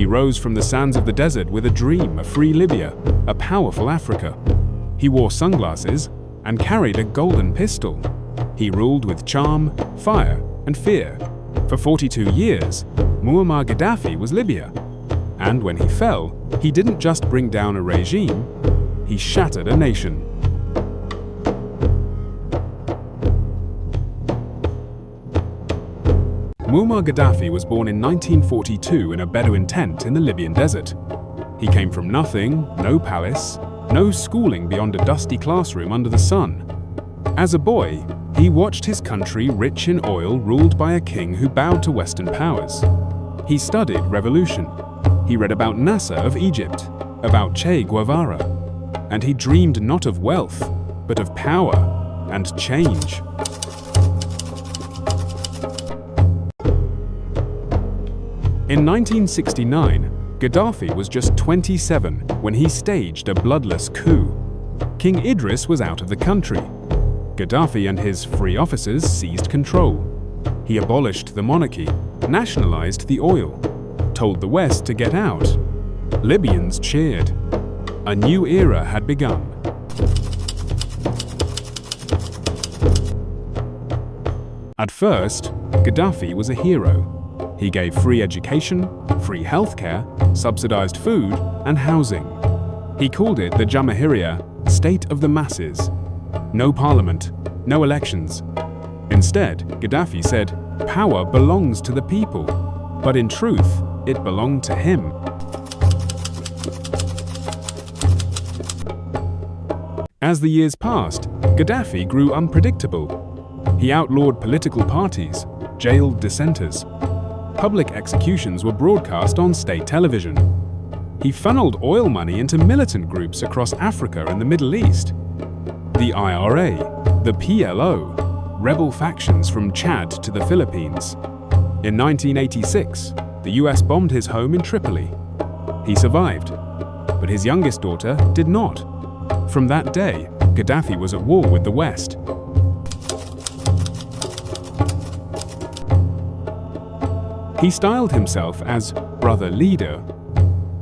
rose from the sands of the desert with a dream, a free Libya, a powerful Africa. He wore sunglasses and carried a golden pistol. He ruled with charm, fire, and fear. For 42 years, Muammar Gaddafi was Libya. And when he fell, he didn't just bring down a regime, he shattered a nation. Muammar Gaddafi was born in 1942 in a Bedouin tent in the Libyan desert. He came from nothing, no palace, no schooling beyond a dusty classroom under the sun. As a boy, he watched his country rich in oil ruled by a king who bowed to Western powers. He studied revolution. He read about Nasser of Egypt, about Che Guevara, and he dreamed not of wealth, but of power and change. In 1969, Gaddafi was just 27 when he staged a bloodless coup. King Idris was out of the country. Gaddafi and his free officers seized control. He abolished the monarchy, nationalized the oil, told the West to get out. Libyans cheered. A new era had begun. At first, Gaddafi was a hero. He gave free education, free healthcare, subsidized food, and housing. He called it the Jamahiriya, state of the masses. No parliament, no elections. Instead, Gaddafi said, power belongs to the people, but in truth, it belonged to him. As the years passed, Gaddafi grew unpredictable. He outlawed political parties, jailed dissenters. Public executions were broadcast on state television. He funneled oil money into militant groups across Africa and the Middle East. The IRA, the PLO, rebel factions from Chad to the Philippines. In 1986, the US bombed his home in Tripoli. He survived, but his youngest daughter did not. From that day, Gaddafi was at war with the West. He styled himself as brother leader,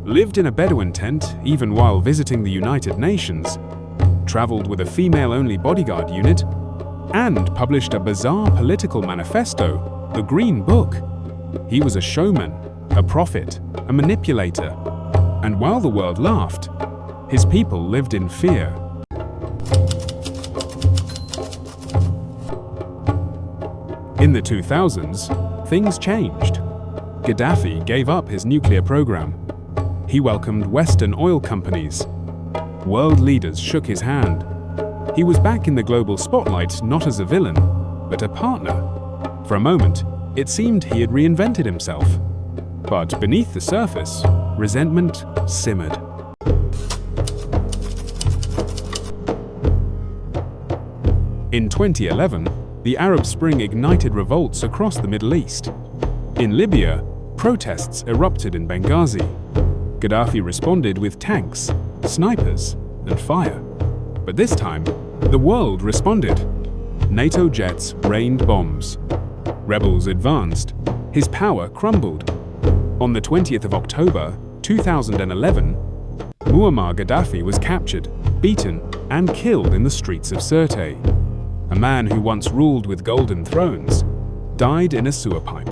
lived in a Bedouin tent even while visiting the United Nations, traveled with a female-only bodyguard unit, and published a bizarre political manifesto, the Green Book. He was a showman, a prophet, a manipulator, and while the world laughed, his people lived in fear. In the 2000s, things changed. Gaddafi gave up his nuclear program. He welcomed Western oil companies. World leaders shook his hand. He was back in the global spotlight not as a villain, but a partner. For a moment, it seemed he had reinvented himself. But beneath the surface, resentment simmered. In 2011, the Arab Spring ignited revolts across the Middle East. In Libya, protests erupted in Benghazi. Gaddafi responded with tanks, snipers, and fire. But this time, the world responded. NATO jets rained bombs. Rebels advanced. His power crumbled. On the 20th of October, 2011, Muammar Gaddafi was captured, beaten, and killed in the streets of Sirte. A man who once ruled with golden thrones died in a sewer pipe.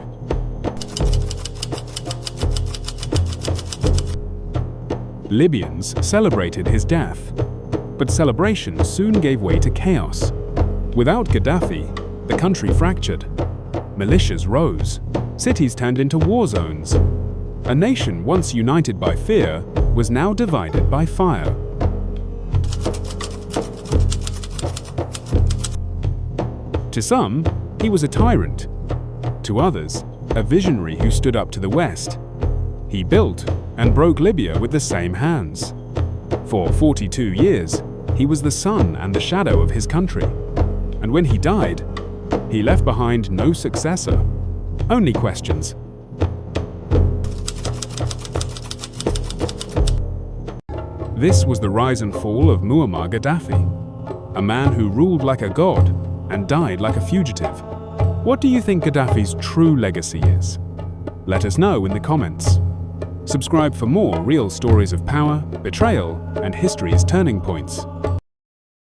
Libyans celebrated his death, but celebration soon gave way to chaos. Without Gaddafi, the country fractured. Militias rose. Cities turned into war zones. A nation once united by fear was now divided by fire. To some, he was a tyrant. To others, a visionary who stood up to the West. He built and broke Libya with the same hands. For 42 years, he was the sun and the shadow of his country. And when he died, he left behind no successor, only questions. This was the rise and fall of Muammar Gaddafi, a man who ruled like a god and died like a fugitive. What do you think Gaddafi's true legacy is? Let us know in the comments. Subscribe for more real stories of power, betrayal, and history's turning points.